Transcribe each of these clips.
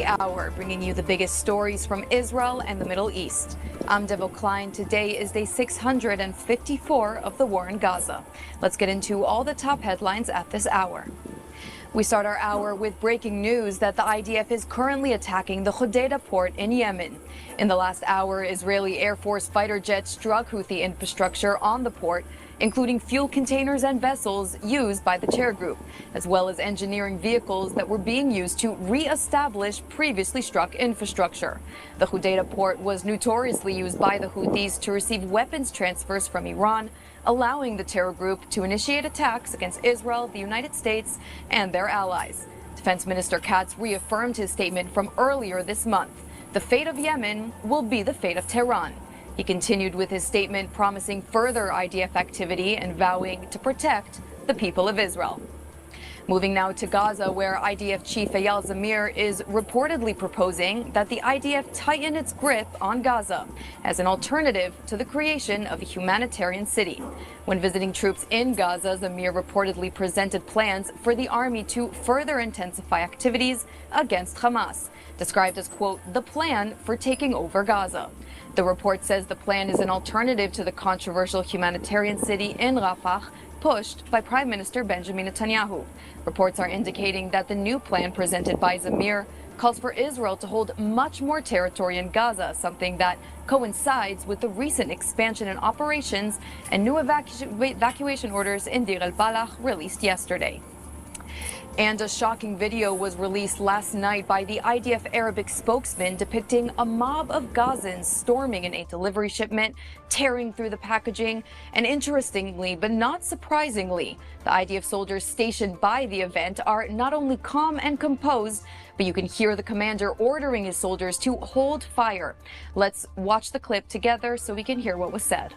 Hour, bringing you the biggest stories from Israel and the Middle East. I'm Devo Klein. Today is day 654 of the war in Gaza. Let's get into all the top headlines at this hour. We start our hour with breaking news that the IDF is currently attacking the Hodeidah port in Yemen. In the last hour, Israeli Air Force fighter jets struck Houthi infrastructure on the port, including fuel containers and vessels used by the terror group, as well as engineering vehicles that were being used to re-establish previously struck infrastructure. The Hodeidah port was notoriously used by the Houthis to receive weapons transfers from Iran, allowing the terror group to initiate attacks against Israel, the United States, and their allies. Defense Minister Katz reaffirmed his statement from earlier this month. The fate of Yemen will be the fate of Tehran. He continued with his statement, promising further IDF activity and vowing to protect the people of Israel. Moving now to Gaza, where IDF Chief Eyal Zamir is reportedly proposing that the IDF tighten its grip on Gaza as an alternative to the creation of a humanitarian city. When visiting troops in Gaza, Zamir reportedly presented plans for the army to further intensify activities against Hamas, described as, quote, the plan for taking over Gaza. The report says the plan is an alternative to the controversial humanitarian city in Rafah, pushed by Prime Minister Benjamin Netanyahu. Reports are indicating that the new plan presented by Zamir calls for Israel to hold much more territory in Gaza, something that coincides with the recent expansion in operations and new evacuation orders in Deir el-Balah released yesterday. And a shocking video was released last night by the IDF Arabic spokesman depicting a mob of Gazans storming an aid delivery shipment, tearing through the packaging, and interestingly, but not surprisingly, the IDF soldiers stationed by the event are not only calm and composed, but you can hear the commander ordering his soldiers to hold fire. Let's watch the clip together so we can hear what was said.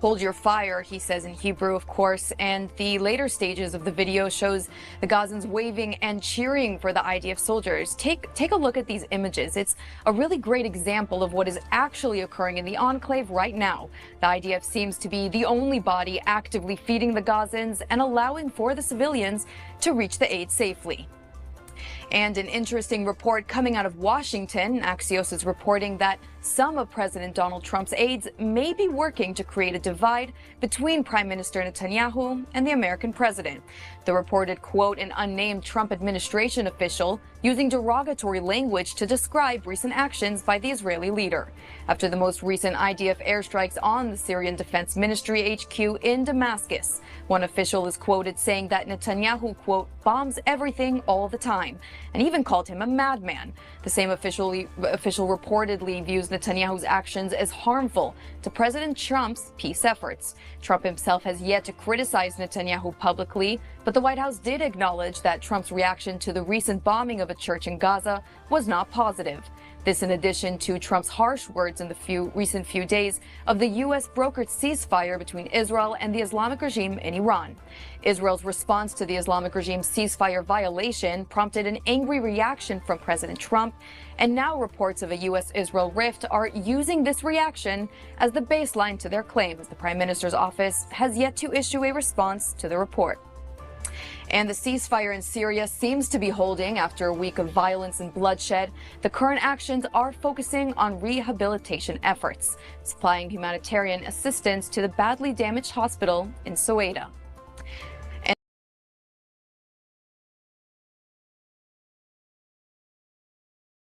Hold your fire, he says in Hebrew, of course, and the later stages of the video shows the Gazans waving and cheering for the IDF soldiers. Take a look at these images. It's a really great example of what is actually occurring in the enclave right now. The IDF seems to be the only body actively feeding the Gazans and allowing for the civilians to reach the aid safely. And an interesting report coming out of Washington, Axios is reporting that some of President Donald Trump's aides may be working to create a divide between Prime Minister Netanyahu and the American president. The reported quote an unnamed Trump administration official using derogatory language to describe recent actions by the Israeli leader. After the most recent IDF airstrikes on the Syrian Defense Ministry HQ in Damascus, one official is quoted saying that Netanyahu, quote, bombs everything all the time, and even called him a madman. The same official reportedly views Netanyahu's actions as harmful to President Trump's peace efforts. Trump himself has yet to criticize Netanyahu publicly, but the White House did acknowledge that Trump's reaction to the recent bombing of a church in Gaza was not positive. This in addition to Trump's harsh words in the recent few days of the U.S. brokered ceasefire between Israel and the Islamic regime in Iran. Israel's response to the Islamic regime's ceasefire violation prompted an angry reaction from President Trump, and now reports of a U.S.-Israel rift are using this reaction as the baseline to their claims. The Prime Minister's office has yet to issue a response to the report. And the ceasefire in Syria seems to be holding after a week of violence and bloodshed. The current actions are focusing on rehabilitation efforts, supplying humanitarian assistance to the badly damaged hospital in Soweto.